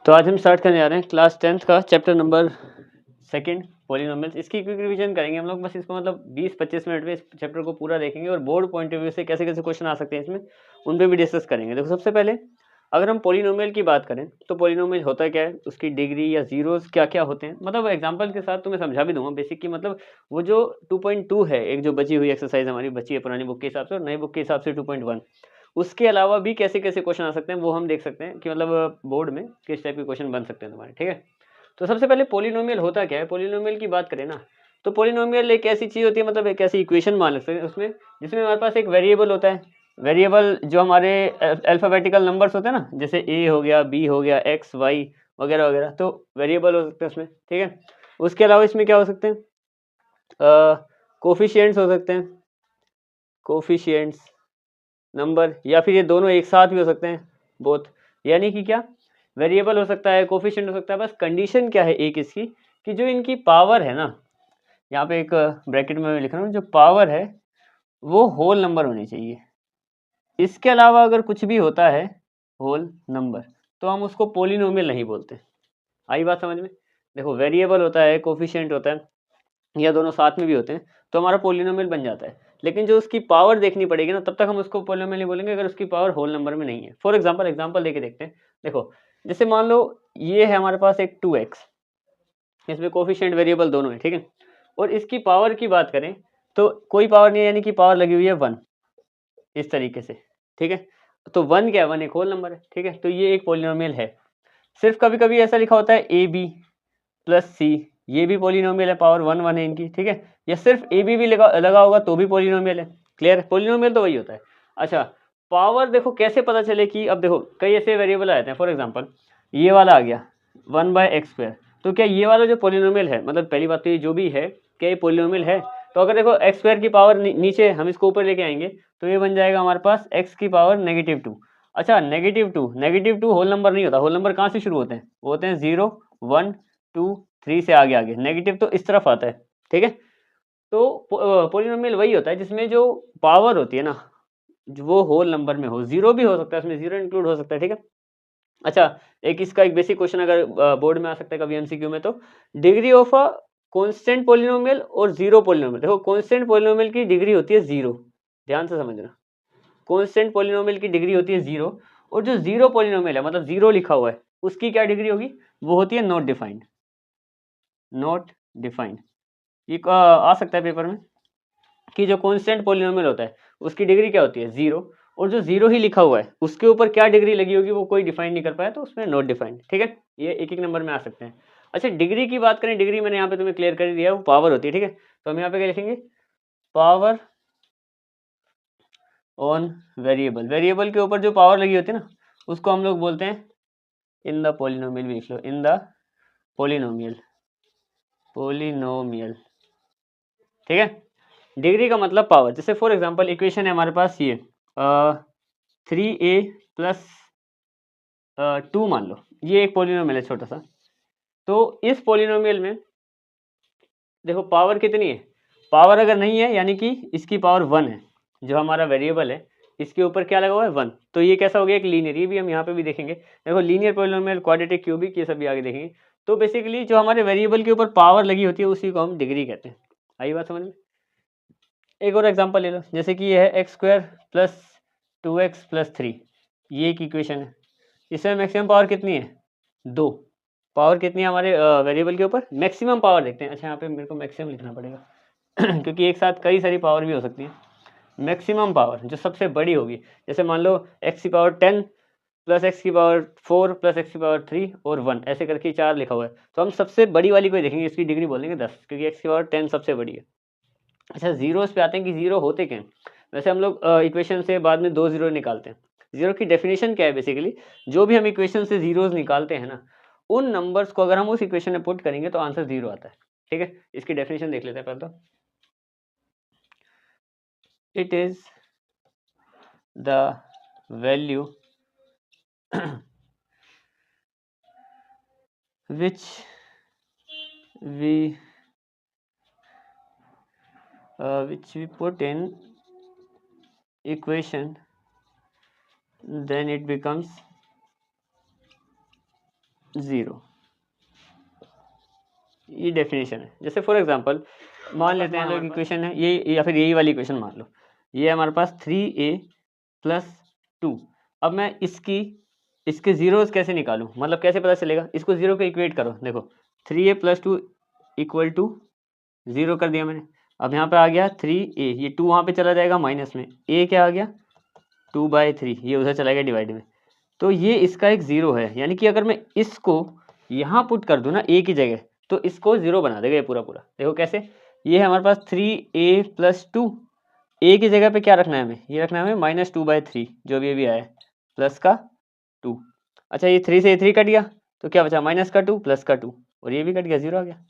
तो आज हम स्टार्ट करने जा रहे हैं क्लास 10th का चैप्टर नंबर 2 पॉलिनोमियल्स। इसकी क्विक रिवीजन करेंगे हम लोग, बस इसको मतलब 20-25 मिनट में इस चैप्टर को पूरा देखेंगे और बोर्ड पॉइंट ऑफ व्यू से कैसे कैसे क्वेश्चन आ सकते हैं इसमें, उन पे भी डिस्कस करेंगे। देखो, सबसे पहले अगर हम पॉलिनोमियल की बात करें तो पॉलिनोमियल होता क्या है, उसकी डिग्री या जीरोस क्या क्या होते हैं, मतलब एग्जांपल के साथ तुम्हें समझा भी दूंगा बेसिक की। मतलब वो जो 2.2 है, एक जो बची हुई एक्सरसाइज हमारी बची है पुरानी बुक के हिसाब से और नई बुक के हिसाब से 2.1, उसके अलावा भी कैसे कैसे क्वेश्चन आ सकते हैं वो हम देख सकते हैं कि मतलब बोर्ड में किस टाइप के क्वेश्चन बन सकते हैं तुम्हारे। ठीक है, तो सबसे पहले पॉलिनोमियल होता क्या है। पॉलिनोमियल की बात करें ना, तो पॉलिनोमियल एक ऐसी चीज होती है, मतलब एक ऐसी इक्वेशन मान सकते हैं उसमें, जिसमें हमारे पास एक वेरिएबल होता है। वेरिएबल जो हमारे अल्फाबेटिकल नंबर्स होते हैं ना, जैसे ए हो गया, बी हो गया, एक्स वाई वगैरह वगैरह, तो वेरिएबल हो सकते हैं उसमें। ठीक है, उसके अलावा इसमें क्या हो सकते हैं, कोफिशिएंट्स हो सकते हैं, कोफिशिएंट्स नंबर, या फिर ये दोनों एक साथ भी हो सकते हैं, बोथ। यानी कि क्या, वेरिएबल हो सकता है, कोफिशिएंट हो सकता है, बस कंडीशन क्या है एक इसकी, कि जो इनकी पावर है ना, यहाँ पे एक ब्रैकेट में मैं लिख रहा हूँ, जो पावर है वो होल नंबर होनी चाहिए। इसके अलावा अगर कुछ भी होता है होल नंबर, तो हम उसको पोलिनोमियल नहीं बोलते। आई बात समझ में? देखो, वेरिएबल होता है, कोफिशिएंट होता है, या दोनों साथ में भी होते हैं, तो हमारा पोलिनोमियल बन जाता है। लेकिन जो उसकी पावर देखनी पड़ेगी ना, तब तक हम उसको पोलिनोमियल नहीं बोलेंगे अगर उसकी पावर होल नंबर में नहीं है। फॉर एग्जांपल देके देखते हैं। देखो, जैसे मान लो ये है हमारे पास एक 2x, इसमें कोफिशिएंट वेरिएबल दोनों है। ठीक है, और इसकी पावर की बात करें तो कोई पावर नहीं है, यानी कि पावर लगी हुई है 1, इस तरीके से। ठीक है, तो 1 क्या है, 1 एक होल नंबर है। ठीक है, तो ये एक पोलिनोमियल है। सिर्फ कभी कभी ऐसा लिखा होता है ए बी प्लस सी, ये भी पोलिनोमियल है, पावर 1 1 है इनकी। ठीक है, या सिर्फ ए बी भी लगा होगा तो भी पोलिनोमियल है। क्लियर है, पोलिनोमियल तो वही होता है। अच्छा, पावर देखो कैसे पता चले कि, अब देखो कई ऐसे वेरिएबल आते हैं, फॉर एग्जांपल ये वाला आ गया 1/x², तो क्या ये वाला जो पोलिनोमियल है, मतलब पहली बात तो ये जो भी है, क्या ये पोलिनोमियल है? तो अगर देखो x² की पावर नीचे हम इसको ऊपर लेके आएंगे तो ये बन जाएगा हमारे पास x की पावर -2। अच्छा, -2 होल नंबर नहीं होता। होल नंबर कहाँ से शुरू होते हैं? वो होते हैं 0 1 2 3 से आगे आगे, नेगेटिव तो इस तरफ आता है। ठीक है, तो पोलिनोमियल वही होता है जिसमें जो पावर होती है ना, वो होल नंबर में हो। जीरो भी हो सकता है, इसमें जीरो इंक्लूड हो सकता है। ठीक है, अच्छा, एक इसका एक बेसिक क्वेश्चन अगर बोर्ड में आ सकता है कभी एमसीक्यू में, तो degree of a constant polynomial और जीरो पोलिनोमियल। देखो, कांस्टेंट पोलिनोमियल की डिग्री होती है 0, ध्यान से समझना। कांस्टेंट पोलिनोमियल की डिग्री होती है 0, और जो जीरो पोलिनोमियल है, मतलब 0 लिखा हुआ है, उसकी क्या डिग्री होगी? वो होती है नॉट डिफाइंड। नॉट डिफाइंड, ये आ सकता है पेपर में कि जो कांस्टेंट पोलिनोमियल होता है उसकी डिग्री क्या होती है? 0, और जो 0 ही लिखा हुआ है उसके ऊपर क्या डिग्री लगी होगी वो कोई डिफाइन नहीं कर पाया, तो उसमें नॉट डिफाइंड। ठीक है, ये एक एक नंबर में आ सकते हैं। अच्छा, डिग्री की बात करें, डिग्री मैंने यहाँ पे तुम्हें क्लियर कर दिया है, वो पावर होती है। ठीक है, तो हम यहाँ पे क्या लिखेंगे? Power on variable. वेरिएबल के ऊपर जो पावर लगी होती है ना, उसको हम लोग बोलते हैं इन द पोलिनोमियल। भी लिख लो, इन द पोलिनोमियल। पोलिनोमियल, ठीक है। डिग्री का मतलब पावर। जैसे फॉर एग्जांपल इक्वेशन है हमारे पास ये 3a प्लस 2 मान लो, ये एक पोलिनोमियल है छोटा सा। तो इस पोलिनोमियल में देखो पावर कितनी है? पावर अगर नहीं है यानी कि इसकी पावर 1 है, जो हमारा वेरिएबल है इसके ऊपर क्या लगा हुआ है? 1। तो ये कैसा हो गया? एक लीनियर। ये भी हम यहाँ पे भी देखेंगे। देखो, लीनियर पोलिनोमियल, क्वाड्रेटिक, क्यूबिक, ये सब भी आगे देखेंगे। तो बेसिकली जो हमारे वेरिएबल के ऊपर पावर लगी होती है उसी को हम डिग्री कहते हैं। आई बात समझ में? एक और एग्जांपल ले लो, जैसे कि ये है x² प्लस 2x प्लस 3, ये एक इक्वेशन है। इसमें मैक्सिमम पावर कितनी है? 2। पावर कितनी है हमारे वेरिएबल के ऊपर? मैक्सिमम पावर देखते हैं। अच्छा, यहाँ पे मेरे को मैक्सिमम लिखना पड़ेगा क्योंकि एक साथ कई सारी पावर भी हो सकती है। मैक्सिमम पावर जो सबसे बड़ी होगी, जैसे मान लो x की पावर 10 प्लस x की पावर 4 प्लस x की पावर 3 और 1, ऐसे करके 4 लिखा हुआ है, तो हम सबसे बड़ी वाली को देखेंगे, इसकी डिग्री बोलेंगे 10, क्योंकि x की पावर 10 सबसे बड़ी है। अच्छा, जीरोस पे आते हैं कि जीरो होते क्या हैं। वैसे हम लोग इक्वेशन से बाद में 2 जीरो निकालते हैं। जीरो की डेफिनेशन क्या है? बेसिकली जो भी हम इक्वेशन से जीरोस निकालते हैं ना, उन नंबर्स को अगर हम उस इक्वेशन में पुट करेंगे तो आंसर 0 आता है। ठीक है, इसकी डेफिनेशन देख लेते हैं पहले तो। It is the value which we put in equation, then it becomes 0, ये डेफिनेशन है। जैसे फॉर एग्जांपल मान लेते हैं लोग इक्वेशन है ये, या फिर यही वाली इक्वेशन मान लो, ये हमारे पास 3a + 2। अब मैं इसके जीरोस कैसे निकालूं, मतलब कैसे पता चलेगा, इसको जीरो के इक्वेट करो। देखो 3a + 2 = 0 कर दिया मैंने। अब यहाँ पे आ गया 3a, ये 2 वहाँ पे चला जाएगा माइनस में, a क्या आ गया 2/3, ये उधर चला गया डिवाइड में, तो ये इसका एक 0 है। यानी कि अगर मैं इसको यहाँ पुट कर दूँ ना a की जगह, तो इसको 0 बना देगा ये पूरा पूरा। देखो कैसे, ये है हमारे पास 3a + 2, a की जगह पे क्या रखना है हमें, ये रखना है हमें -2/3 जो भी अभी आया है, प्लस का 2। अच्छा ये 3 से ये 3 कट गया, तो क्या बचा माइनस का 2 प्लस का 2, और ये भी कट गया, 0 आ गया।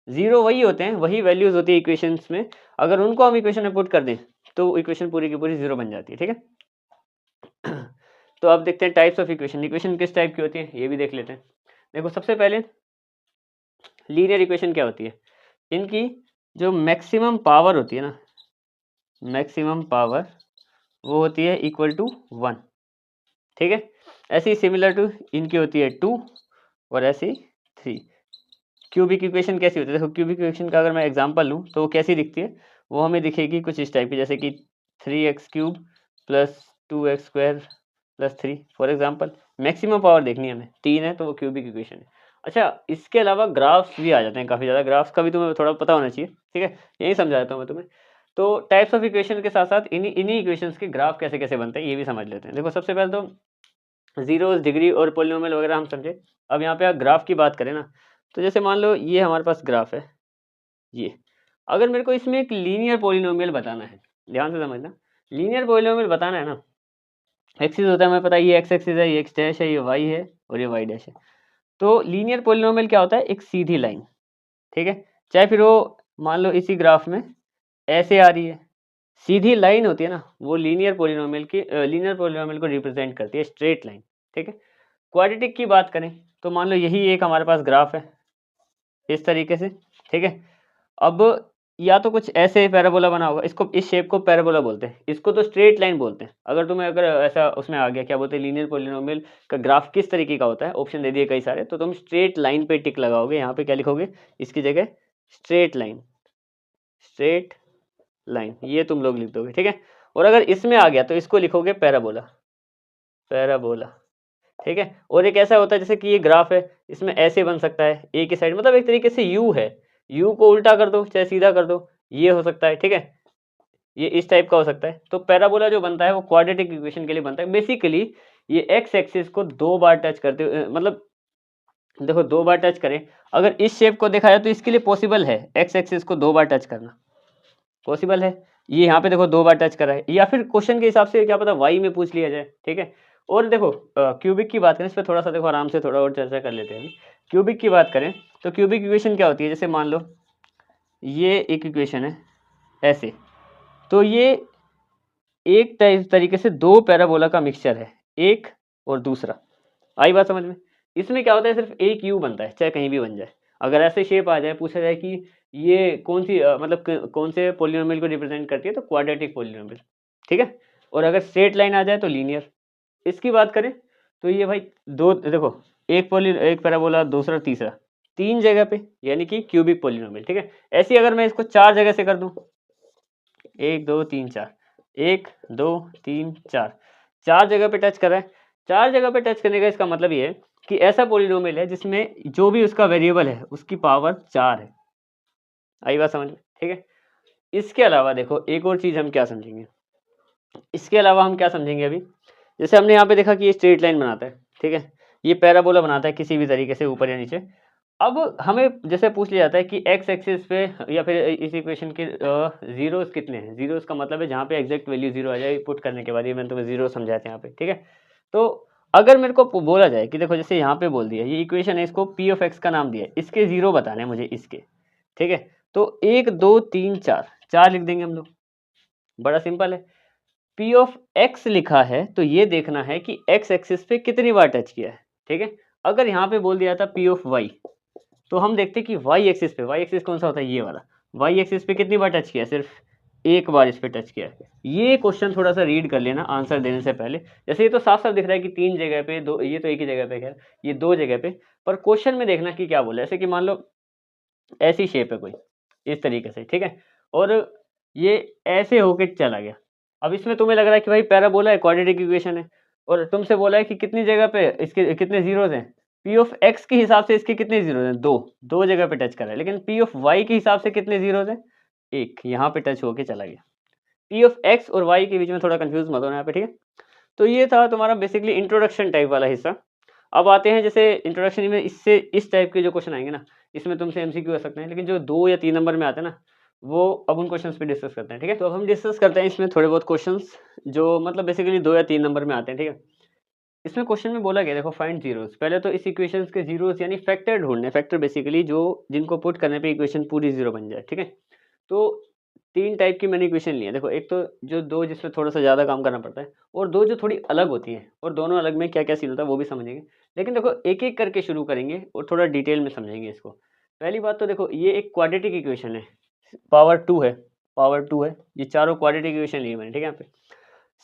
0 वही होते हैं, वही वैल्यूज होती है इक्वेशंस में, अगर उनको हम इक्वेशन में पुट कर दें तो इक्वेशन पूरी की पूरी 0 बन जाती है। ठीक है। तो अब देखते हैं टाइप्स ऑफ इक्वेशन, इक्वेशन किस टाइप की होती है ये भी देख लेते हैं। देखो सबसे पहले लीनियर इक्वेशन क्या होती है, इनकी जो मैक्सिमम पावर होती है ना, मैक्सिमम पावर वो होती है =1। ठीक है, ऐसी सिमिलर टू इनकी होती है 2 और ऐसी 3। क्यूबिक इक्वेशन कैसी होती है, देखो क्यूबिक इक्वेशन का अगर मैं एग्जांपल लूँ तो वो कैसी दिखती है, वो हमें दिखेगी कुछ इस टाइप की, जैसे कि 3x³ + 2x² + 3 for example. Maximum power देखनी है हमें, 3 है तो वो क्यूबिक इक्वेशन है। अच्छा इसके अलावा ग्राफ्स भी आ जाते हैं काफ़ी ज़्यादा, ग्राफ्स का भी तुम्हें थोड़ा पता होना चाहिए। ठीक है, यही समझा देता हूँ मैं तुम्हें। तो टाइप्स ऑफ इक्वेशन के साथ साथ इन्हीं इक्वेशंस के ग्राफ कैसे कैसे बनते हैं ये भी समझ लेते हैं। देखो सबसे पहले तो जीरोस, डिग्री और पोलिनोमियल वगैरह हम समझे। अब यहाँ पे आप ग्राफ की बात करें ना, तो जैसे मान लो ये हमारे पास ग्राफ है, ये अगर मेरे को इसमें एक लीनियर पोलिनोमियल बताना है, ध्यान से समझना, लीनियर पोलिनोमियल बताना है ना, एक्सिस होता है हमें पता है, ये एक्स एक्सिस है, ये एक्स डैश है, ये वाई है और ये वाई डैश है। तो लीनियर पोलिनोमियल क्या होता है, एक सीधी लाइन। ठीक है, चाहे फिर वो मान लो इसी ग्राफ में ऐसे आ रही है, सीधी लाइन होती है ना, वो लीनियर पोलिनोमियल को रिप्रेजेंट करती है, स्ट्रेट लाइन। ठीक है, क्वाड्रेटिक की बात करें तो मान लो यही एक हमारे पास ग्राफ है इस तरीके से। ठीक है, अब या तो कुछ ऐसे पैराबोला बना होगा, इसको इस शेप को पैराबोला बोलते हैं, इसको तो स्ट्रेट लाइन बोलते हैं। अगर ऐसा उसमें आ गया क्या बोलते हैं, लीनियर पोलिनोमियल का ग्राफ किस तरीके का होता है, ऑप्शन दे दिए कई सारे, तो तुम स्ट्रेट लाइन पे टिक लगाओगे, यहाँ पे क्या लिखोगे इसकी जगह, स्ट्रेट लाइन, स्ट्रेट लाइन, ये तुम लोग लिख दोगे। ठीक है, और अगर इसमें आ गया तो इसको लिखोगे पैराबोला, पैराबोला। ठीक है, और एक ऐसा होता है जैसे कि ये ग्राफ है, इसमें ऐसे बन सकता है, एक ही साइड, मतलब एक तरीके से यू है, यू को उल्टा कर दो चाहे सीधा कर दो, ये हो सकता है। ठीक है, ये इस टाइप का हो सकता है। तो पैराबोला जो बनता है वो क्वाड्रेटिक इक्वेशन के लिए बनता है। बेसिकली ये एक्स एक्सिस को 2 बार टच करते हुए, मतलब देखो 2 बार टच करें, अगर इस शेप को देखा जाए तो इसके लिए पॉसिबल है एक्स एक्सिस को 2 बार टच करना, पॉसिबल है। ये यहाँ पे देखो 2 बार टच कर रहा है, या फिर क्वेश्चन के हिसाब से क्या पता वाई में पूछ लिया जाए। ठीक है, और देखो क्यूबिक की बात करें, इस पर थोड़ा सा देखो आराम से थोड़ा और चर्चा कर लेते हैं। क्यूबिक की बात करें तो क्यूबिक इक्वेशन क्या होती है, जैसे मान लो ये एक इक्वेशन है ऐसे, तो ये एक तरीके से 2 पैराबोला का मिक्सचर है, एक और दूसरा। आई बात समझ में, इसमें क्या होता है, सिर्फ एक यू बनता है, चाहे कहीं भी बन जाए। अगर ऐसे शेप आ जाए, पूछा जाए कि ये कौन सी मतलब कौन से पोलिनोमियल को रिप्रेजेंट करती है, तो क्वाड्रेटिक पोलिनोमियल। ठीक है, और अगर स्ट्रेट लाइन आ जाए तो लीनियर। इसकी बात करें तो ये भाई दो, देखो एक पैराबोला, दूसरा तीसरा, 3 जगह पे, यानी कि क्यूबिक पोलिनोमियल। ठीक है, ऐसी अगर मैं इसको 4 जगह से कर दूं, 1 2 3 4, 1 2 3 4, 4 जगह पे टच कर रहा है। 4 जगह पे टच करने का इसका मतलब ये है कि ऐसा पोलिनोमियल है जिसमें जो भी उसका वेरिएबल है उसकी पावर 4 है। आई बात समझ में। ठीक है, इसके अलावा देखो एक और चीज हम क्या समझेंगे, इसके अलावा हम क्या समझेंगे अभी, जैसे हमने यहाँ पे देखा कि ये स्ट्रेट लाइन बनाता है। ठीक है, ये पैराबोला बनाता है किसी भी तरीके से ऊपर या नीचे। अब हमें जैसे पूछ लिया जाता है कि एक्स एक्सिस पे या फिर इस इक्वेशन के जीरोस कितने हैं, जीरोस का मतलब है जहाँ पे एग्जैक्ट वैल्यू 0 आ जाए पुट करने के बाद, ये मैंने तुम्हें जीरो समझाया था यहाँ पे। ठीक है, तो अगर मेरे को बोला जाए कि देखो जैसे यहाँ पे बोल दिया, ये इक्वेशन है, इसको पी ऑफ एक्स का नाम दिया है, इसके 0 बताने हैं मुझे इसके। ठीक है, तो 1 2 3 4, 4 लिख देंगे हम लोग, बड़ा सिंपल है। पी ऑफ एक्स लिखा है तो ये देखना है कि एक्स एक्सिस पे कितनी बार टच किया है। ठीक है, अगर यहाँ पे बोल दिया था पी ऑफ वाई, तो हम देखते हैं कि वाई एक्सिस पे, वाई एक्सिस कौन सा होता है, ये वाला, वाई एक्सिस पे कितनी बार टच किया, सिर्फ एक बार इस पे टच किया है। ये क्वेश्चन थोड़ा सा रीड कर लेना आंसर देने से पहले। जैसे ये तो साफ साफ दिख रहा है कि 3 जगह पे, दो ये तो एक ही जगह पे है, ये 2 जगह पे, पर क्वेश्चन में देखना कि क्या बोला है। जैसे कि मान लो ऐसी शेप है कोई, इस तरीके से, ठीक है, और ये ऐसे होके चला गया। अब इसमें तुम्हें लग रहा है कि भाई पैराबोला है, क्वाड्रेटिक इक्वेशन है, और तुमसे बोला है कि कितनी जगह पे इसके कितने जीरोज हैं। पी ऑफ एक्स के हिसाब से इसके कितने जीरोज हैं, दो जगह पे टच कर रहा है। लेकिन पी ऑफ वाई के हिसाब से कितने जीरोज हैं, एक, यहाँ पे टच होके चला गया। पी ऑफ एक्स और वाई के बीच में थोड़ा कंफ्यूज मत होना यहाँ पे, ठीक है। तो ये था तुम्हारा बेसिकली इंट्रोडक्शन टाइप वाला हिस्सा। अब आते हैं जैसे इंट्रोडक्शन में इससे इस टाइप के जो क्वेश्चन आएंगे ना, इसमें तुमसे एमसीक्यू आ सकते हैं, लेकिन जो 2 या 3 नंबर में आते हैं ना, वो अब उन क्वेश्चंस पे डिस्कस करते हैं, ठीक है। तो अब हम डिस्कस करते हैं इसमें थोड़े बहुत क्वेश्चंस जो मतलब बेसिकली 2 या 3 नंबर में आते हैं, ठीक है। इसमें क्वेश्चन में बोला गया, देखो फाइंड जीरोस। पहले तो इस इक्वेशंस के जीरोस यानी फैक्टर ढूंढने, फैक्टर बेसिकली जो जिनको पुट करने पे इक्वेशन पूरी जीरो बन जाए, ठीक है। तो 3 टाइप की मैंने इक्वेशन ली है। देखो एक तो जो 2 जिसमें थोड़ा सा ज़्यादा काम करना पड़ता है, और 2 जो थोड़ी अलग होती हैं, और दोनों अलग में क्या क्या सीन होता है वो भी समझेंगे। लेकिन देखो एक एक करके शुरू करेंगे और थोड़ा डिटेल में समझेंगे इसको। पहली बात तो देखो ये एक क्वाड्रेटिक इक्वेशन है, पावर 2 है, पावर 2 है, ये चारों क्वाड्रेटिक इक्वेशन ली है मैंने, ठीक है। यहाँ पे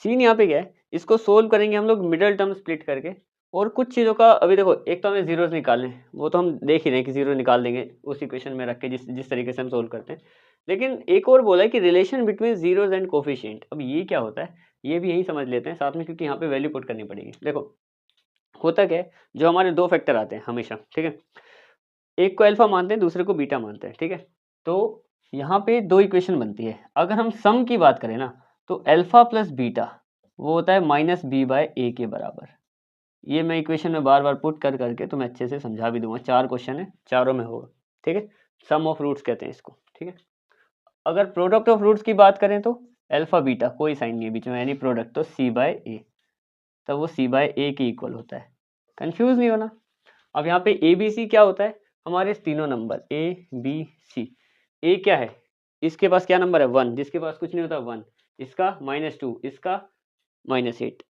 सीन यहाँ पे क्या है, इसको सोल्व करेंगे हम लोग मिडल टर्म स्प्लिट करके, और कुछ चीज़ों का अभी देखो, एक तो हमें जीरोस निकालने हैं, वो तो हम देख ही रहे हैं कि जीरो निकाल देंगे उस इक्वेशन में रख के, जिस जिस तरीके से हम सोल्व करते हैं। लेकिन एक और बोला है कि relation between zeros and coefficient. अब ये क्या होता है, ये भी यही समझ लेते हैं साथ में, क्योंकि यहाँ पे वैल्यू पुट करनी पड़ेगी। देखो होता क्या है, जो हमारे 2 फैक्टर आते हैं हमेशा, ठीक है, एक को अल्फा मानते हैं, दूसरे को बीटा मानते हैं, ठीक है। तो यहाँ पे 2 इक्वेशन बनती है। अगर हम सम की बात करें ना, तो अल्फा प्लस बीटा वो होता है माइनस बी बाय ए के बराबर। ये मैं इक्वेशन में बार बार पुट कर करके तुम्हें अच्छे से समझा भी दूंगा। 4 क्वेश्चन है, चारों में होगा, ठीक है। सम ऑफ रूट्स कहते हैं इसको, ठीक है। अगर प्रोडक्ट ऑफ रूट्स की बात करें तो अल्फा बीटा कोई साइन नहीं है बीच में, यानी प्रोडक्ट तो सी बाय ए, तब वो सी बाय ए के इक्वल होता है। कंफ्यूज नहीं होना। अब यहाँ पे ए बी सी क्या होता है, हमारे तीनों नंबर ए बी सी। ए क्या है, इसके पास क्या नंबर है 1, जिसके पास कुछ नहीं होता 1, इसका -2, इसका -8।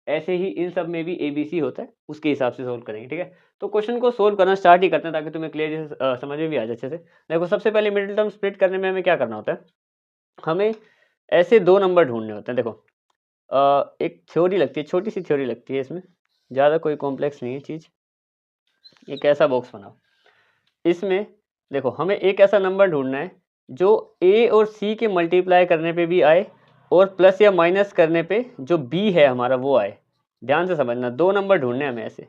ऐसे ही इन सब में भी ए बी सी होता है, उसके हिसाब से सोल्व करेंगे, ठीक है। तो क्वेश्चन को सोल्व करना स्टार्ट ही करते हैं ताकि तुम्हें क्लियर समझ में भी आ जाए अच्छे से। देखो सबसे पहले मिडिल टर्म स्प्लिट करने में हमें क्या करना होता है, हमें ऐसे 2 नंबर ढूंढने होते हैं। देखो एक थ्योरी लगती है, छोटी सी थ्योरी लगती है इसमें, ज़्यादा कोई कॉम्प्लेक्स नहीं है चीज़। एक ऐसा बॉक्स बनाओ, इसमें देखो हमें एक ऐसा नंबर ढूंढना है जो ए और सी के मल्टीप्लाई करने पे भी आए, और प्लस या माइनस करने पे जो बी है हमारा वो आए। ध्यान से समझना, 2 नंबर ढूंढने हैं हमें ऐसे।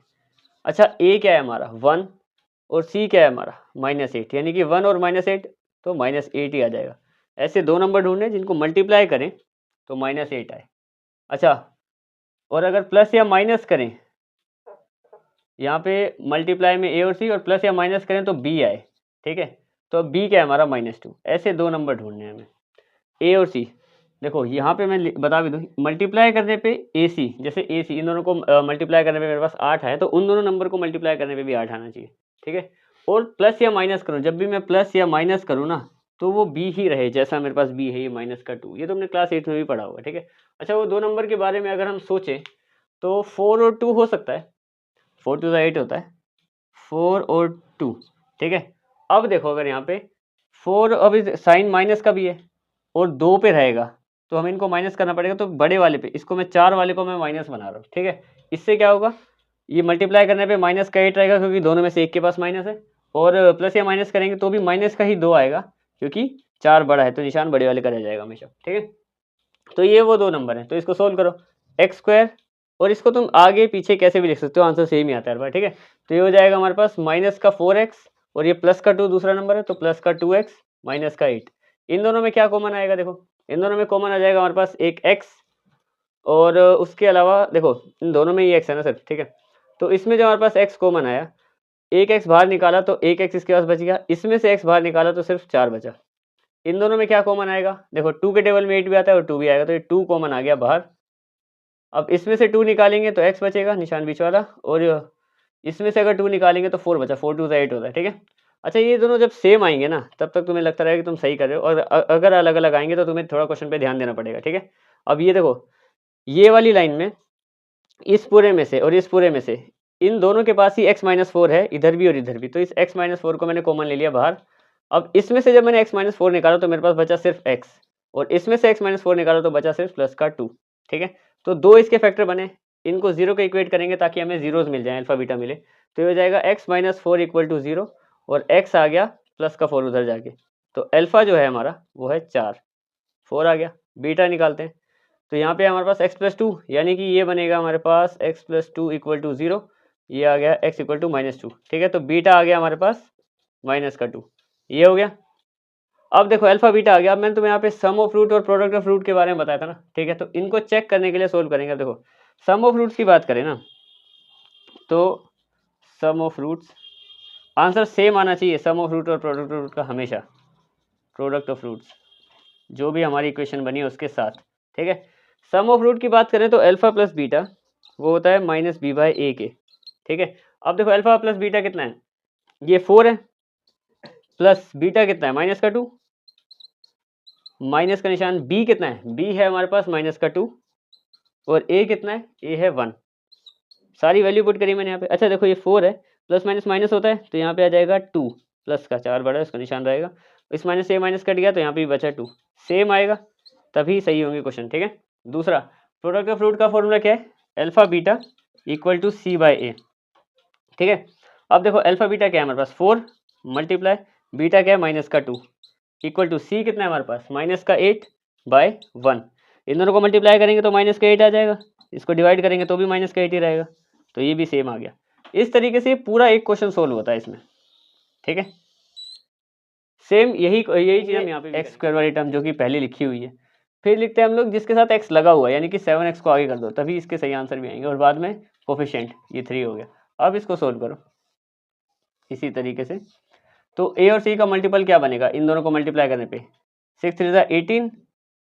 अच्छा ए क्या है हमारा 1, और सी क्या है हमारा -8, यानी कि 1 और -8 तो -8 ही आ जाएगा। ऐसे 2 नंबर ढूंढने जिनको मल्टीप्लाई करें तो -8 आए। अच्छा, और अगर प्लस या माइनस करें, यहाँ पे मल्टीप्लाई में ए और सी, और प्लस या माइनस करें तो बी आए, ठीक है। तो बी क्या है हमारा -2। ऐसे 2 नंबर ढूंढने हैं हमें, ए और सी। देखो यहाँ पे मैं बता भी दूँ, मल्टीप्लाई करने पे ए सी, जैसे ए सी इन दोनों को मल्टीप्लाई करने पे मेरे पास 8 है, तो उन दोनों नंबर को मल्टीप्लाई करने पे भी 8 आना चाहिए, ठीक है। और प्लस या माइनस करूँ, जब भी मैं प्लस या माइनस करूँ ना, तो वो बी ही रहे, जैसा मेरे पास बी है ये -2। ये तो हमने क्लास 8 में भी पढ़ा होगा, ठीक है। अच्छा, वो 2 नंबर के बारे में अगर हम सोचें तो 4 और 2 हो सकता है, 4 2 8 होता है, 4 और 2, ठीक है। अब देखो अगर यहाँ पे 4, अभी साइन माइनस का भी है और 2 पे रहेगा, तो हमें इनको माइनस करना पड़ेगा। तो बड़े वाले पे, इसको मैं 4 वाले को मैं माइनस बना रहा हूँ, ठीक है। इससे क्या होगा, ये मल्टीप्लाई करने पे -8 रहेगा, क्योंकि दोनों में से एक के पास माइनस है, और प्लस या माइनस करेंगे तो भी माइनस का ही 2 आएगा, क्योंकि 4 बड़ा है तो निशान बड़े वाले का रह जाएगा हमेशा, ठीक है। तो ये वो 2 नंबर हैं, तो इसको सोल्व करो। x², और इसको तुम आगे पीछे कैसे भी लिख सकते हो, आंसर सेम ही आता है हर बार, ठीक है। तो ये हो जाएगा हमारे पास माइनस का 4x, और ये प्लस का 2 दूसरा नंबर है, तो प्लस का 2x माइनस का 8। इन दोनों में क्या कॉमन आएगा, देखो इन दोनों में कॉमन आ जाएगा हमारे पास एक x, और उसके अलावा देखो इन दोनों में ये x है ना सिर्फ, ठीक है। तो इसमें जो हमारे पास x कॉमन आया, एक x बाहर निकाला तो एक x इसके पास बच गया, इसमें से x बाहर निकाला तो सिर्फ 4 बचा। इन दोनों में क्या कॉमन आएगा, देखो 2 के टेबल में 8 भी आता है और 2 भी आएगा, तो ये 2 कॉमन आ गया बाहर। अब इसमें से 2 निकालेंगे तो x बचेगा, निशान बीच वाला, और इसमें से अगर 2 निकालेंगे तो 4 बचा, 4 2 8 होता है, ठीक है। अच्छा, ये दोनों जब सेम आएंगे ना, तब तक तुम्हें लगता रहेगा कि तुम सही कर रहे हो, और अगर अलग अलग आएंगे तो तुम्हें थोड़ा क्वेश्चन पे ध्यान देना पड़ेगा, ठीक है। अब ये देखो, ये वाली लाइन में इस पूरे में से और इस पूरे में से इन दोनों के पास ही x-4 है, इधर भी और इधर भी, तो इस x-4 को मैंने कॉमन ले लिया बाहर। अब इसमें से जब मैंने x-4 निकाला तो मेरे पास बचा सिर्फ x, और इसमें से x माइनस 4 निकालो तो बचा सिर्फ प्लस का 2। ठीक है, तो दो इसके फैक्टर बने, इनको 0 के इक्वेट करेंगे ताकि हमें जीरोज मिल जाए, अल्फा बीटा मिले। तो ये हो जाएगा x माइनस 4 इक्वल टू 0 और x आ गया प्लस का 4 उधर जाके, तो अल्फा जो है हमारा वो है 4, 4 आ गया। बीटा निकालते हैं, तो यहाँ पे हमारे पास x प्लस 2, यानी कि ये बनेगा हमारे पास x प्लस 2 इक्वल टू 0, ये आ गया x इक्वल टू माइनस 2। ठीक है, तो बीटा आ गया हमारे पास माइनस का 2, ये हो गया। अब देखो अल्फा बीटा आ गया। अब मैंने तुम्हें यहाँ पे सम ऑफ रूट और प्रोडक्ट ऑफ रूट के बारे में बताया था ना। ठीक है, तो इनको चेक करने के लिए सोल्व करेंगे। अब देखो सम ऑफ रूट्स की बात करें ना, तो सम ऑफ रूट्स आंसर सेम आना चाहिए, सम ऑफ रूट और प्रोडक्ट ऑफ रूट का हमेशा, प्रोडक्ट ऑफ रूट्स जो भी हमारी इक्वेशन बनी है उसके साथ। ठीक है, सम ऑफ रूट की बात करें तो अल्फा प्लस बीटा वो होता है माइनस बी बाई ए के। ठीक है, अब देखो अल्फा प्लस बीटा कितना है, ये 4 है, प्लस बीटा कितना है माइनस का 2, माइनस का निशान, बी कितना है, बी है हमारे पास माइनस का 2, और ए कितना है, ए है 1। सारी वैल्यू पुट करी मैंने यहाँ पे। अच्छा देखो ये 4 है, प्लस माइनस माइनस होता है, तो यहाँ पे आ जाएगा 2, प्लस का 4 बड़ा है उसका निशान रहेगा, इस माइनस से माइनस कट गया तो यहाँ पे भी बचा 2, सेम आएगा तभी सही होंगे क्वेश्चन। ठीक है, दूसरा प्रोडक्ट ऑफ रूट का फॉर्मूला क्या है, alpha beta equal to c by a. ठीक है, अब देखो अल्फा बीटा क्या है हमारे पास 4 मल्टीप्लाई बीटा क्या है माइनस का 2 इक्वल टू सी कितना है हमारे पास माइनस का 8 बाय 1। इन दोनों को मल्टीप्लाई करेंगे तो माइनस का 8 आ जाएगा, इसको डिवाइड करेंगे तो भी माइनस का 8 ही रहेगा, तो ये भी सेम आ गया। इस तरीके से पूरा एक क्वेश्चन सोल्व होता है इसमें। ठीक है, सेम यही चीज़ हम यहाँ पे एक्स स्क्वायर वाली टर्म जो कि पहले लिखी हुई है, फिर लिखते हैं हम लोग जिसके साथ x लगा हुआ है, यानी कि 7x को आगे कर दो तभी इसके सही आंसर भी आएंगे, और बाद में कोफिशिएंट ये 3 हो गया। अब इसको सोल्व करो इसी तरीके से, तो a और c का मल्टीपल क्या बनेगा, इन दोनों को मल्टीप्लाई करने पे 6 3 18,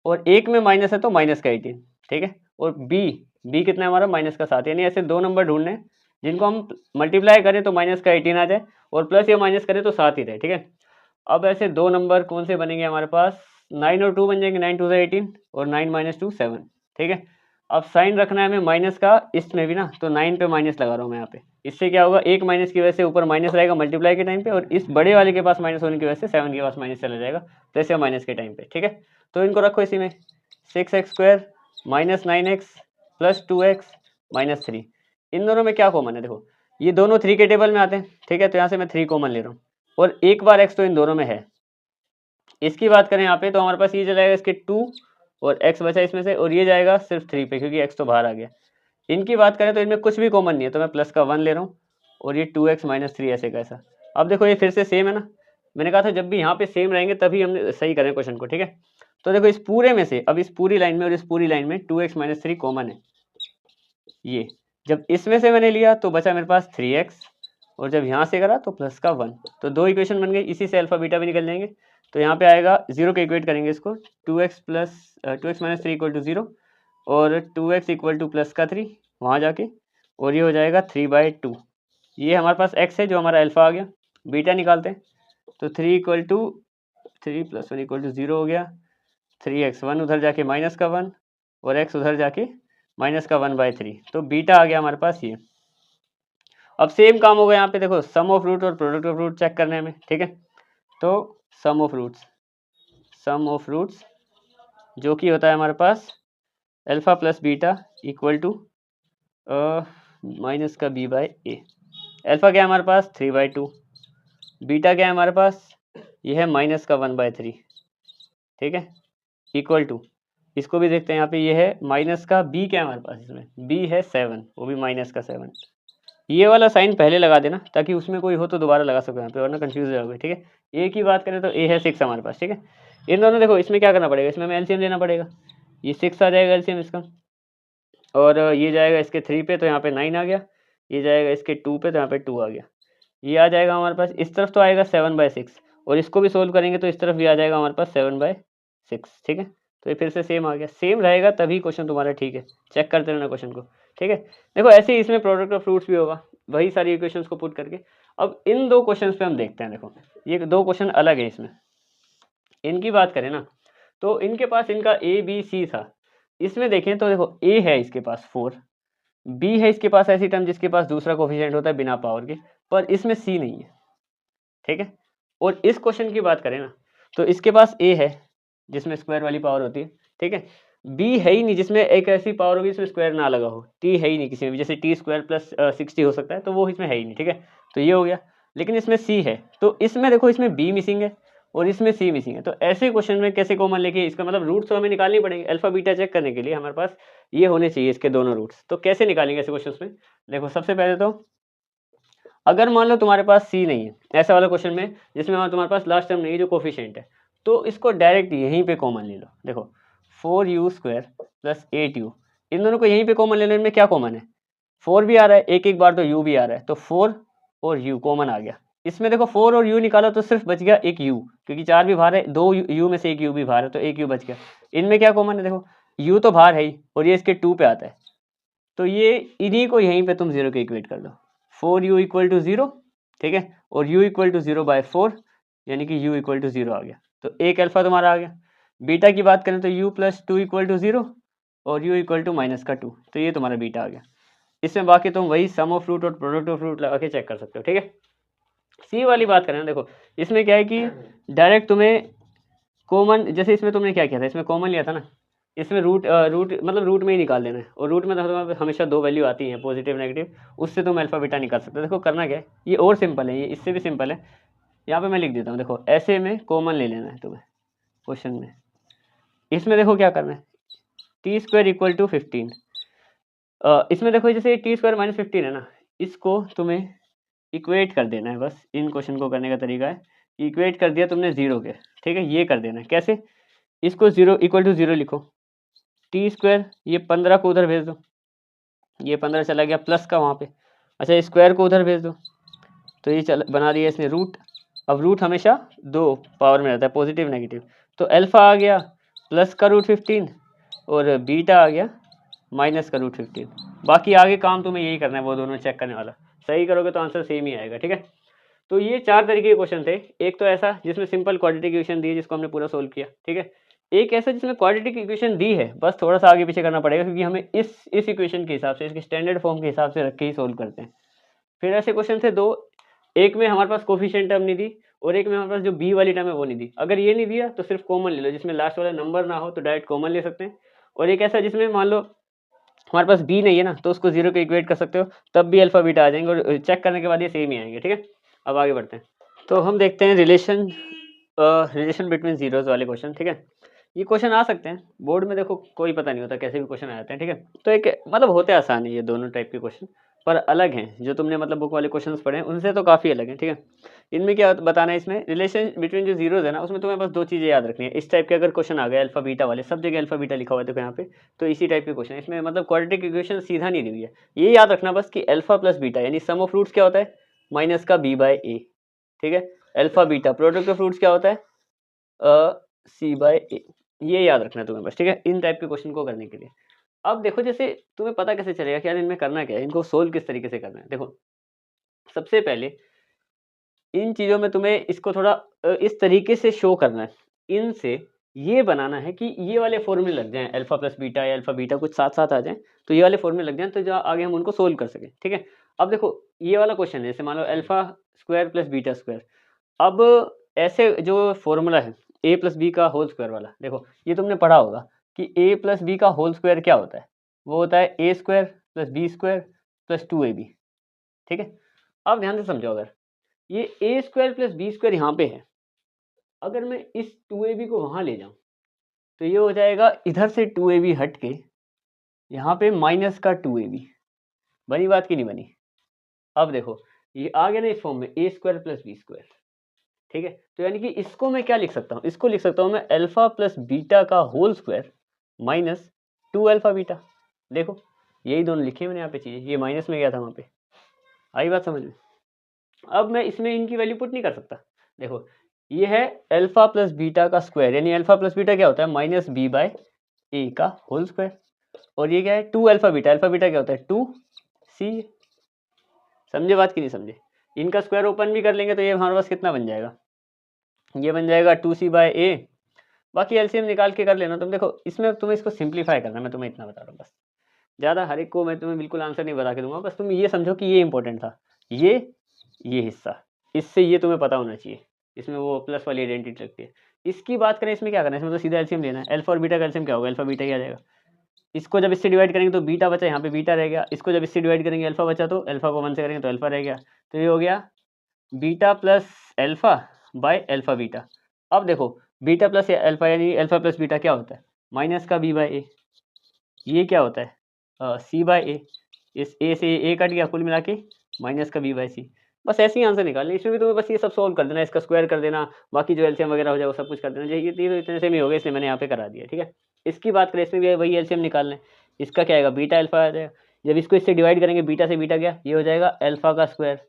और एक में माइनस है तो माइनस का 18। ठीक है, और b कितना है हमारा माइनस का 7, यानी ऐसे दो नंबर ढूंढने हैं जिनको हम मल्टीप्लाई करें तो माइनस का 18 आ जाए और प्लस या माइनस करें तो 7 ही रहे। ठीक है, अब ऐसे दो नंबर कौन से बनेंगे हमारे पास, 9 और 2 बन जाएंगे, 9 2 18 और 9 माइनस 2 7। ठीक है, अब साइन रखना है हमें माइनस का इसमें भी ना, तो 9 पे माइनस लगा रहा हूँ मैं यहाँ पे, इससे क्या होगा एक माइनस की वजह से ऊपर माइनस रहेगा मल्टीप्लाई के टाइम पे, और इस बड़े वाले के पास माइनस होने की वजह से 7 के पास माइनस चला जाएगा प्लस या माइनस के टाइम पे। ठीक है, तो इनको रखो इसी में, 6x square minus 9x plus 2x minus 3, इन दोनों में क्या कॉमन है, देखो ये दोनों 3 के टेबल में आते हैं। ठीक है, तो यहाँ से मैं 3 कॉमन ले रहा हूँ, और एक बार x तो इन दोनों में है। इसकी बात करें यहाँ पे तो हमारे पास ये चला जाएगा इसके 2 और x बचा इसमें से, और ये जाएगा सिर्फ 3 पे क्योंकि x तो बाहर आ गया। इनकी बात करें तो इनमें कुछ भी कॉमन नहीं है, तो मैं प्लस का 1 ले रहा हूँ, और ये 2x माइनस 3 ऐसे कैसा। अब देखो ये फिर से सेम है ना, मैंने कहा था जब भी यहाँ पे सेम रहेंगे तभी हम सही करें क्वेश्चन को। ठीक है, तो देखो इस पूरे में से, अब इस पूरी लाइन में और इस पूरी लाइन में 2x माइनस 3 कॉमन है, ये जब इसमें से मैंने लिया तो बचा मेरे पास 3x, और जब यहाँ से करा तो प्लस का 1, तो दो इक्वेशन बन गई, इसी से अल्फा बीटा भी निकल जाएंगे। तो यहाँ पे आएगा 0 के इक्वेट करेंगे इसको, 2x माइनस 3 इक्वल टू 0 और 2x इक्वल टू प्लस का 3 वहाँ जाके, और ये हो जाएगा 3/2। ये हमारे पास x है जो हमारा अल्फा आ गया। बीटा निकालते हैं, तो 3 equal to 3 plus 1 equal to 0 हो गया, 3x 1 उधर जाके माइनस का 1 और x उधर जाके माइनस का 1/3, तो बीटा आ गया हमारे पास ये। अब सेम काम होगा यहाँ पे, देखो सम ऑफ रूट और प्रोडक्ट ऑफ रूट चेक करने में। ठीक है, तो सम ऑफ रूट्स जो कि होता है हमारे पास alpha plus beta equal to minus का b बाई ए। अल्फा क्या है हमारे पास 3/2, बीटा क्या है हमारे पास, ये है माइनस का 1/3। ठीक है, इक्वल टू, इसको भी देखते हैं यहाँ पे, ये है माइनस का b क्या है हमारे पास, इसमें b है 7, वो भी माइनस का 7। ये वाला साइन पहले लगा देना ताकि उसमें कोई हो तो दोबारा लगा सको यहाँ पे, वरना कंफ्यूज हो जाओगे। ठीक है, ए की बात करें तो ए है 6 हमारे पास। ठीक है, इन दोनों देखो इसमें क्या करना पड़ेगा, इसमें हमें एलसीएम लेना पड़ेगा, ये 6 आ जाएगा एलसीएम इसका, और ये जाएगा इसके 3 पे तो यहाँ पे 9 आ गया, ये जाएगा इसके 2 पे तो यहाँ पे 2 आ गया, ये आ जाएगा हमारे पास, इस तरफ तो आएगा 7/6, और इसको भी सोल्व करेंगे तो इस तरफ भी आ जाएगा हमारे पास 7/6। ठीक है, तो ये फिर से सेम आ गया, सेम रहेगा तभी क्वेश्चन तुम्हारा ठीक है, चेक करते रहना क्वेश्चन को। ठीक है, देखो ऐसे ही इसमें प्रोडक्ट ऑफ फ्रूट्स भी होगा, वही सारी इक्वेशंस को पुट करके। अब इन दो क्वेश्चंस पे हम देखते हैं, देखो ये दो क्वेश्चन अलग है इसमें, इनकी बात करें ना तो इनके पास इनका ए बी सी था, इसमें देखें तो देखो ए है इसके पास 4, बी है इसके पास ऐसी टर्म जिसके पास दूसरा कोफिशिएंट होता है बिना पावर के, पर इसमें सी नहीं है। ठीक है, और इस क्वेश्चन की बात करें ना तो इसके पास ए है जिसमें स्क्वायर वाली पावर होती है, ठीक है। बी है ही नहीं जिसमें एक ऐसी पावर होगी जिसमें स्क्वायर ना लगा हो, टी है ही नहीं किसी में भी, जैसे टी स्क्वायर प्लस 60 हो सकता है, तो वो इसमें है ही नहीं, ठीक है। तो ये हो गया, लेकिन इसमें सी है, तो इसमें देखो इसमें बी मिसिंग है और इसमें सी मिसिंग है, तो ऐसे क्वेश्चन में कैसे कॉमन लेके, इसका मतलब रूट्स तो हमें निकालनी पड़ेंगे। अल्फा बीटा चेक करने के लिए हमारे पास ये होने चाहिए इसके दोनों रूट्स, तो कैसे निकालेंगे ऐसे क्वेश्चन में। देखो सबसे पहले तो अगर मान लो तुम्हारे पास सी नहीं है, ऐसा वाला क्वेश्चन में जिसमें तुम्हारे पास लास्ट टर्म नहीं है जो कोफिशिएंट है, तो इसको डायरेक्ट यहीं पे कॉमन ले लो। देखो 4u² प्लस 8u, इन दोनों को यहीं पे कॉमन लेने में क्या कॉमन है, 4 भी आ रहा है, एक एक बार तो u भी आ रहा है, तो 4 और u कॉमन आ गया। इसमें देखो 4 और u निकाला तो सिर्फ बच गया एक u, क्योंकि 4 भी बाहर है, 2 u में से एक u भी बाहर है, तो एक u बच गया। इनमें क्या कॉमन है, देखो u तो बाहर है ही और ये इसके 2 पे आता है, तो ये इन्हीं को यहीं पे तुम 0 के इक्वेट कर दो। 4u इक्वल टू 0, ठीक है, और u इक्वल टू 0 बाय 4, यानी कि u इक्वल टू 0 आ गया, तो एक अल्फा तुम्हारा आ गया। बीटा की बात करें तो u प्लस 2 इक्वल टू 0 और u इक्वल टू माइनस का 2, तो ये तुम्हारा बीटा आ गया। इसमें बाकी तुम वही सम ऑफ रूट और प्रोडक्ट ऑफ रूट लगा के चेक कर सकते हो, ठीक है। सी वाली बात करें ना, देखो इसमें क्या है कि डायरेक्ट तुम्हें कॉमन, जैसे इसमें तुमने क्या किया था, इसमें कॉमन लिया था ना, इसमें रूट मतलब रूट में ही निकाल देना है, और रूट में तो तुम्हारे पास हमेशा दो वैल्यू आती हैं, पॉजिटिव नेगेटिव, उससे तुम अल्फा बीटा निकाल सकते हो। देखो करना क्या है, ये और सिंपल है, ये इससे भी सिंपल है, यहाँ पे मैं लिख देता हूँ। देखो ऐसे में कॉमन ले लेना है तुम्हें क्वेश्चन में। इसमें देखो क्या करना है, टी स्क्वायर इक्वल टू 15, इसमें देखो जैसे टी स्क्वायर माइनस 15 है ना, इसको तुम्हें इक्वेट कर देना है। बस इन क्वेश्चन को करने का तरीका है, इक्वेट कर दिया तुमने 0 के, ठीक है। ये कर देना है कैसे, इसको 0 इक्वल टू 0 लिखो, टी स्क्वायर ये 15 को उधर भेज दो, ये 15 चला गया प्लस का वहाँ पे, अच्छा स्क्वायर को उधर भेज दो, तो ये चल बना दिया इसने रूट। अब रूट हमेशा दो पावर में रहता है, पॉजिटिव नेगेटिव, तो अल्फा आ गया प्लस का रूट 15 और बीटा आ गया माइनस का रूट 15। बाकी आगे काम तुम्हें यही करना है, वो दोनों चेक करने वाला, सही करोगे तो आंसर सेम ही आएगा, ठीक है। तो ये 4 तरीके के क्वेश्चन थे। एक तो ऐसा जिसमें सिंपल क्वाड्रेटिक इक्वेशन दी है जिसको हमने पूरा सोल्व किया, ठीक है। एक ऐसा जिसमें क्वाड्रेटिक इक्वेशन दी है, बस थोड़ा सा आगे पीछे करना पड़ेगा, क्योंकि हमें इस इक्वेशन के हिसाब से, इसके स्टैंडर्ड फॉर्म के हिसाब से रख के ही सोल्व करते हैं। फिर ऐसे क्वेश्चन थे दो, एक में हमारे पास कोफिशिएंट टर्म नहीं दी और एक में हमारे पास जो बी वाली टर्म है वो नहीं दी। अगर ये नहीं दिया तो सिर्फ कॉमन ले लो, जिसमें लास्ट वाला नंबर ना हो तो डायरेक्ट कॉमन ले सकते हैं। और एक ऐसा जिसमें मान लो हमारे पास बी नहीं है ना, तो उसको 0 के इक्वेट कर सकते हो, तब भी अल्फा बीटा आ जाएंगे, और चेक करने के बाद ये सेम ही आएंगे, ठीक है। अब आगे बढ़ते हैं, तो हम देखते हैं रिलेशन बिटवीन जीरोज वाले क्वेश्चन, ठीक है। ये क्वेश्चन आ सकते हैं बोर्ड में, देखो कोई पता नहीं होता, कैसे भी क्वेश्चन आ जाते हैं, ठीक है। तो एक मतलब होते आसान है ये दोनों टाइप के क्वेश्चन, पर अलग हैं। जो तुमने मतलब बुक वाले क्वेश्चंस पढ़े हैं उनसे तो काफ़ी अलग हैं, ठीक है। इनमें क्या बताना है, इसमें रिलेशन बिटवीन जो जीरोज है ना, उसमें तुम्हें बस दो चीज़ें याद रखनी है। इस टाइप के अगर क्वेश्चन आ गए अल्फा बीटा वाले, सब जगह अल्फा बीटा लिखा हुआ है देखो यहाँ पे, तो इसी टाइप के क्वेश्चन है इसमें, मतलब क्वाड्रेटिक इक्वेशन सीधा नहीं दी हुई है। ये याद रखना बस कि अल्फा प्लस बीटा यानी सम ऑफ रूट्स क्या होता है, माइनस का बी बाय ए, ठीक है। Alpha beta product of roots क्या होता है, सी बाय ए, ये याद रखना है तुम्हें बस, ठीक है, इन टाइप के क्वेश्चन को करने के लिए। अब देखो जैसे तुम्हें पता कैसे चलेगा कि यार इनमें करना क्या है, इनको सोल्व किस तरीके से करना है। देखो सबसे पहले इन चीज़ों में तुम्हें इसको थोड़ा इस तरीके से शो करना है, इनसे ये बनाना है कि ये वाले फॉर्मूले लग जाएं, अल्फा प्लस बीटा या अल्फा बीटा कुछ साथ साथ आ जाएं, तो ये वाले फॉर्मूले लग जाएं, तो जो आगे हम उनको सोल्व कर सकें, ठीक है। अब देखो ये वाला क्वेश्चन है, जैसे मान लो alpha square plus beta square, अब ऐसे जो फॉर्मूला है ए प्लस बी का होल स्क्वायर वाला, देखो ये तुमने पढ़ा होगा कि ए प्लस बी का होल स्क्वायर क्या होता है, वो होता है a square plus b square plus 2ab, ठीक है। अब ध्यान से समझो, अगर ये a square plus b square यहाँ पे है, अगर मैं इस 2ab को वहाँ ले जाऊँ तो ये हो जाएगा इधर से 2ab हट के यहाँ पे माइनस का 2ab, बनी बात की नहीं बनी। अब देखो ये आ गया ना इस फॉर्म में, ए स्क्वायर प्लस बी स्क्वायर, ठीक है। तो यानी कि इसको मैं क्या लिख सकता हूँ, इसको लिख सकता हूँ मैं अल्फा प्लस बीटा का whole square minus 2 alpha beta. देखो यही दोनों लिखे मैंने यहाँ पे चीज़ें, ये माइनस में गया था वहाँ पे, आई बात समझ में। अब मैं इसमें इनकी वैल्यू पुट नहीं कर सकता। देखो ये है अल्फा प्लस बीटा का स्क्वायर, यानी अल्फा प्लस बीटा क्या होता है, माइनस बी बाय ए का होल स्क्वायर, और ये क्या है 2 अल्फा बीटा क्या होता है 2c। समझे बात की नहीं समझे, इनका स्क्वायर ओपन भी कर लेंगे तो ये हमारे पास कितना बन जाएगा, ये बन जाएगा 2c बाय ए। बाकी एलसीएम निकाल के कर लेना तुम। देखो इसमें तुम्हें इसको सिंप्लीफाई करना, मैं तुम्हें इतना बता रहा हूँ बस, ज़्यादा हर एक को मैं तुम्हें बिल्कुल आंसर नहीं बता के दूंगा, बस तुम ये समझो कि ये इंपॉर्टेंट था, ये हिस्सा, इससे ये तुम्हें पता होना चाहिए, इसमें वो प्लस वाली आइडेंटिटी लगती है। इसकी बात करें, इसमें क्या करना है, इसमें तो सीधा एलसीएम लेना है। अल्फा और बीटा का एलसीएम क्या होगा, अल्फा बीटा ही आ जाएगा। इसको जब इससे डिवाइड करेंगे तो बीटा बचा, यहाँ पे बीटा रह गया। इसको जब इससे डिवाइड करेंगे अल्फा बचा, तो अल्फा को 1 से करेंगे तो अल्फा रह गया। तो ये हो गया beta plus alpha by alpha beta. अब देखो बीटा प्लस अल्फा यानी अल्फा प्लस बीटा क्या होता है, माइनस का बी बाय ए। ये क्या होता है सी बाय ए। इस ए से ए कट गया, कुल मिला के माइनस का बी बाय सी। बस ऐसे ही आंसर निकालना, इसमें भी तुम्हें बस ये सब सोल्व कर देना, इसका स्क्वायर कर देना, बाकी जो एलसीएम वगैरह हो जाए वो सब कुछ कर देना। ये तो इतने से ही हो गए, इसलिए मैंने यहाँ पे करा दिया, ठीक है। इसकी बात करें, इसमें भी वही एलसीएम निकालना है। इसका क्या आएगा, बीटा अल्फा आ जाएगा। जब इसको इससे डिवाइड करेंगे, बीटा से बीटा गया, ये हो जाएगा अल्फा का स्क्वायर।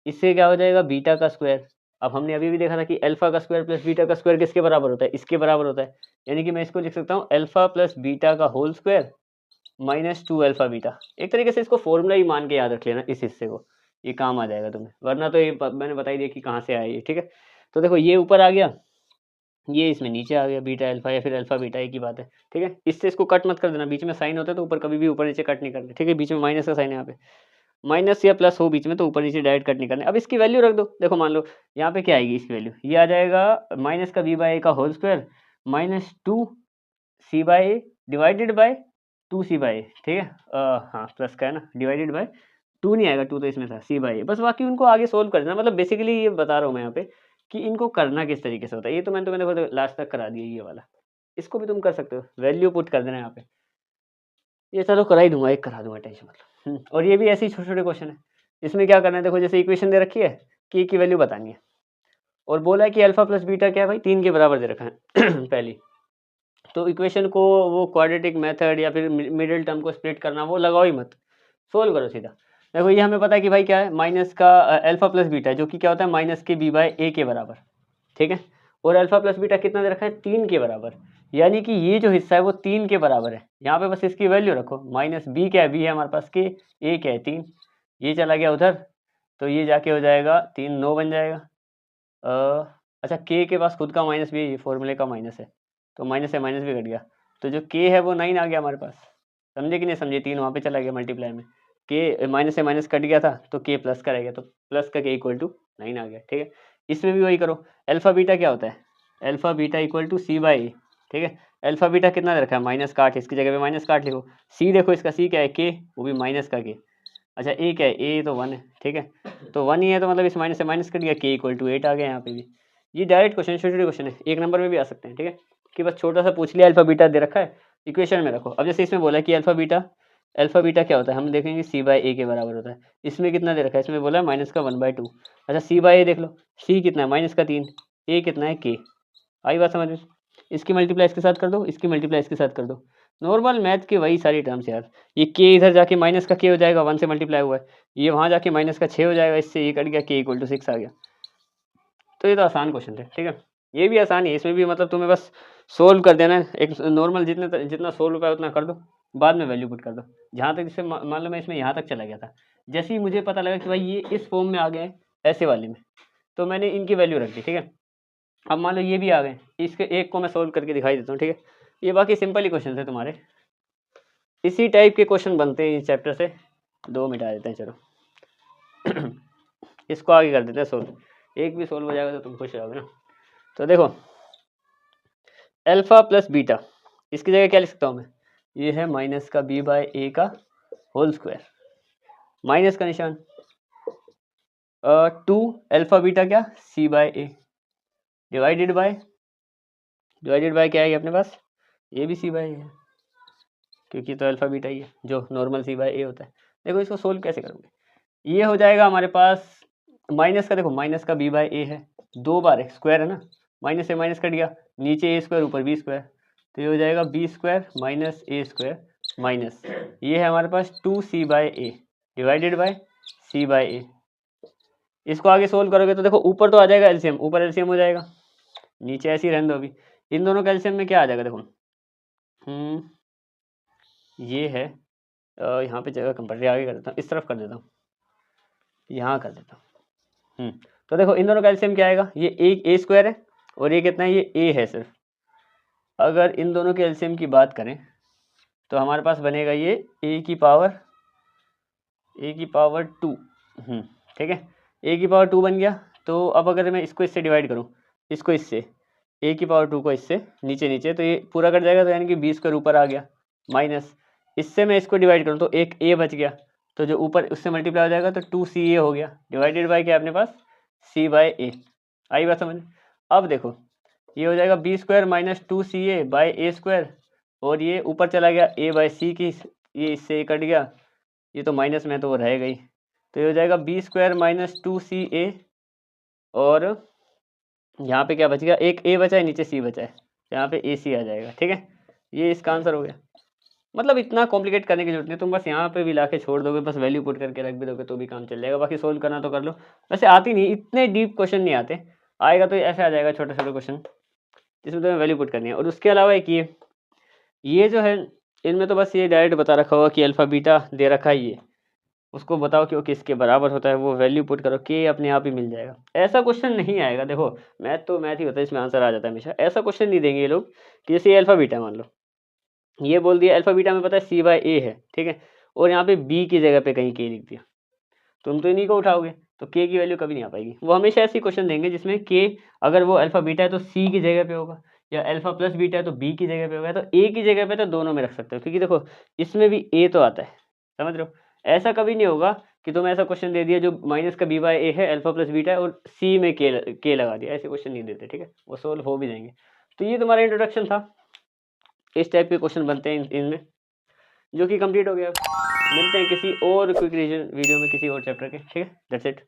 इससे क्या हो जाएगा, बीटा का स्क्वायर। अब हमने अभी भी देखा था कि अल्फा का स्क्वायर प्लस बीटा का स्क्वायर किसके बराबर होता है, इसके बराबर होता है। यानी कि मैं इसको लिख सकता हूँ अल्फा प्लस बीटा का whole square minus 2 alpha beta. एक तरीके से इसको फॉर्मूला ही मान के याद रख लेना, इस हिस्से को, ये काम आ जाएगा तुम्हें, वरना तो ये मैंने बता ही दिया कि कहाँ से आया ये, ठीक है। तो देखो ये ऊपर आ गया, ये इसमें नीचे आ गया, बीटा अल्फा या फिर अल्फा बीटा, एक ही बात है, ठीक है। इससे इसको कट मत कर देना, बीच में साइन होता है तो ऊपर कभी भी ऊपर नीचे कट नहीं करना, ठीक है। बीच में माइनस का साइन है, यहाँ पे माइनस या प्लस हो बीच में तो ऊपर नीचे डायरेक्ट कट नहीं करना। अब इसकी वैल्यू रख दो, देखो मान लो यहाँ पे क्या आएगी इसकी वैल्यू, ये आ जाएगा माइनस का बी बाय ए का whole square minus 2 c by a divided by 2 c by a, ठीक है। हाँ प्लस का है ना, डिवाइडेड बाय 2 नहीं आएगा, 2 तो इसमें था, सी बाय ए। बस बाकी उनको आगे सोल्व कर देना, मतलब बेसिकली ये बता रहा हूँ मैं यहाँ पे कि इनको करना किस तरीके से होता है। ये तो मैंने लास्ट तक करा दिया ये वाला, इसको भी तुम कर सकते हो, वैल्यू पुट कर देना यहाँ पे। ये चलो करा ही दूंगा, एक करा दूंगा, टेंशन मतलब। और ये भी ऐसे ही छोटे छोटे क्वेश्चन है। इसमें क्या करना है, देखो जैसे इक्वेशन दे रखी है कि की वैल्यू बतानी है, और बोला है कि अल्फा प्लस बीटा क्या है भाई, 3 के बराबर दे रखा है पहली। तो इक्वेशन को वो क्वाड्रेटिक मेथड या फिर मिडिल टर्म को स्प्लिट करना वो लगाओ ही मत, सोल्व करो सीधा। देखो ये हमें पता है कि भाई क्या है, माइनस का अल्फा प्लस बीटा, जो कि क्या होता है माइनस के बी बाय ए के बराबर, ठीक है। और अल्फा प्लस बीटा कितना दे रखा है, 3 के बराबर। यानी कि ये जो हिस्सा है वो 3 के बराबर है। यहाँ पे बस इसकी वैल्यू रखो, माइनस बी क्या है, बी है हमारे पास के, ए क्या है 3, ये चला गया उधर, तो ये जाके हो जाएगा 3 9 बन जाएगा। अच्छा के पास खुद का माइनस भी है, ये फॉर्मूले का माइनस है, तो माइनस से माइनस भी घट गया, तो जो के है वो 9 आ गया हमारे पास। समझे कि नहीं समझे, 3 वहाँ पे चला गया मल्टीप्लाई में, के माइनस से माइनस कट गया था तो के प्लस का रह गया, तो प्लस का के इक्वल टू 9 आ गया, ठीक है। इसमें भी वही करो, अल्फा बीटा क्या होता है, alpha beta equal to c by a, ठीक है। अल्फा बीटा कितना दे रखा है, माइनस का 8, इसकी जगह पे माइनस का 8 लिखो। सी देखो इसका, सी क्या है, के, वो भी माइनस का के। अच्छा ए क्या है, ए तो 1 है, ठीक है। तो 1 ही है, तो मतलब इस माइनस से माइनस कट गया, के इक्वल टू 8 आ गया यहाँ पे भी। ये डायरेक्ट क्वेश्चन, छोटे छोटे क्वेश्चन है, 1 नंबर में भी आ सकते हैं, ठीक है। कि बस छोटा सा पूछ लिया, अल्फा बीटा दे रखा है, इक्वेशन में रखो। अब जैसे इसमें बोला है कि अल्फा बीटा क्या होता है, हम देखेंगे सी बाई ए के बराबर होता है। इसमें कितना दे रखा है, इसमें बोला है माइनस का 1/2। अच्छा सी बाई ए देख लो, सी कितना है माइनस का 3, ए कितना है के। आई बात समझ में, इसकी मल्टीप्लाई इसके साथ कर दो, इसकी मल्टीप्लाई इसके साथ कर दो, नॉर्मल मैथ की वही सारी टर्म्स यार। ये के इधर जाके माइनस का के हो जाएगा, 1 से मल्टीप्लाई हुआ है, ये वहाँ जाके माइनस का 6 हो जाएगा, इससे ये कट गया, के इक्वल टू 6 आ गया। तो ये तो आसान क्वेश्चन थे, ठीक है। ये भी आसान है, इसमें भी मतलब तुम्हें बस सोल्व कर देना है, एक नॉर्मल जितना सोल्व हो पाए उतना कर दो, बाद में वैल्यू पुट कर दो। जहाँ तक इससे मान लो मैं इसमें यहाँ तक चला गया था, जैसे ही मुझे पता लगा कि भाई ये इस फॉर्म में आ गए ऐसे वाले में, तो मैंने इनकी वैल्यू रख दी, ठीक है। अब मान लो ये भी आ गए, इसके एक को मैं सोल्व करके दिखाई देता हूँ, ठीक है। ये बाकी सिंपल ही क्वेश्चन थे तुम्हारे, इसी टाइप के क्वेश्चन बनते हैं इस चैप्टर से। 2 मिटा देते हैं चलो इसको आगे कर देते हैं सोल्व, एक भी सोल्व हो जाएगा तो तुम खुश रहोगे ना। तो देखो अल्फा प्लस बीटा, इसकी जगह क्या लिख सकता हूँ मैं, ये है माइनस का बी बाय ए का होल स्क्वायर, माइनस का निशान 2 अल्फा बीटा क्या, सी बाय ए डिवाइडेड बाय क्या है अपने पास, ये भी सी बाय ए है, क्योंकि तो अल्फा बीटा ही है जो नॉर्मल सी बाय ए होता है। देखो इसको सोल्व कैसे करोगे, ये हो जाएगा हमारे पास माइनस का, देखो माइनस का बी बाय ए है, 2 बार है, स्क्वायर है ना, माइनस से माइनस कट गया, नीचे ए स्क्वायर ऊपर बी स्क्वायर, तो ये हो जाएगा b square minus a square minus, ये है हमारे पास 2 c by a divided by c by a. इसको आगे सोल्व करोगे तो देखो ऊपर तो आ जाएगा एलसीएम, ऊपर एलसीएम हो जाएगा, नीचे ऐसे ही रहने दो अभी। इन दोनों का एलसीएम में क्या आ जाएगा, देखो ये है यहाँ पे जगह कंपल्सरी, आगे कर देता हूँ, इस तरफ कर देता हूँ, यहाँ कर देता हूँ। तो देखो इन दोनों का एलसीएम क्या आएगा, ये एक ए स्क्वायर है और ये कितना है, ये ए है सिर्फ। अगर इन दोनों के एलसीएम की बात करें तो हमारे पास बनेगा ये ए की पावर 2, ठीक है, ए की पावर 2 बन गया, तो अब अगर मैं इसको इससे डिवाइड करूँ, इसको इससे a की पावर 2 को इससे नीचे नीचे, तो ये पूरा कट जाएगा, तो यानी कि b स्क्वायर ऊपर आ गया, माइनस इससे मैं इसको डिवाइड करूँ तो एक a बच गया, तो जो ऊपर उससे मल्टीप्लाई हो जाएगा तो 2ca हो गया, डिवाइडेड बाय क्या अपने पास c बाय a। आई बात समझ। अब देखो ये हो जाएगा b square minus 2ca by a square, और ये ऊपर चला गया a बाय c की, ये इससे कट गया, ये तो माइनस में तो वो रहेगा ही, तो ये हो जाएगा b स्क्वायर माइनस 2ca, और यहाँ पे क्या बच गया, एक a बचा है, नीचे c बचा है, यहाँ पे ac आ जाएगा। ठीक है, ये इसका आंसर हो गया। मतलब इतना कॉम्प्लिकेट करने की जरूरत नहीं, तुम बस यहाँ पे भी ला के छोड़ दोगे, बस वैल्यू पुट करके रख भी दोगे तो भी काम चल जाएगा, बाकी सोल्व करना तो कर लो। वैसे आती नहीं, इतने डीप क्वेश्चन नहीं आते, आएगा तो ऐसे आ जाएगा छोटे छोटे क्वेश्चन जिसमें तुम्हें वैल्यू पुट करनी है। और उसके अलावा एक ये जो है, इनमें तो बस ये डायरेक्ट बता रखा होगा कि अल्फा बीटा दे रखा है, ये उसको बताओ कि वो किसके बराबर होता है, वो वैल्यू पुट करो, के अपने आप ही मिल जाएगा। ऐसा क्वेश्चन नहीं आएगा, देखो मैथ तो मैथ ही होता है, इसमें आंसर आ जाता है हमेशा। ऐसा क्वेश्चन नहीं देंगे ये लोग कि जैसे अल्फा बीटा मान लो, ये बोल दिया अल्फा बीटा में पता है सी बाय ए है, ठीक है, और यहाँ पे बी की जगह पे कहीं के लिख दिया, तुम तो इन्हीं को उठाओगे, तो के की वैल्यू कभी नहीं आ पाएगी। वो हमेशा ऐसी क्वेश्चन देंगे जिसमें के अगर वो अल्फा बीटा है तो सी की जगह पे होगा, या अल्फा प्लस बीटा है तो बी की जगह पे होगा, तो ए की जगह पे तो दोनों में रख सकते हो, क्योंकि देखो इसमें भी ए तो आता है, समझ रहे हो। ऐसा कभी नहीं होगा कि तुम्हें ऐसा क्वेश्चन दे दिया जो माइनस का बी बाय ए है, अल्फा प्लस बीटा है, और सी में के लगा दिया, ऐसे क्वेश्चन नहीं देते, ठीक है, वो सोल्व हो भी जाएंगे। तो ये तुम्हारा इंट्रोडक्शन था, इस टाइप के क्वेश्चन बनते हैं इनमें, जो कि कंप्लीट हो गया। मिलते हैं किसी और क्विक रिवीजन वीडियो में किसी और चैप्टर के, ठीक है, दैट्स इट।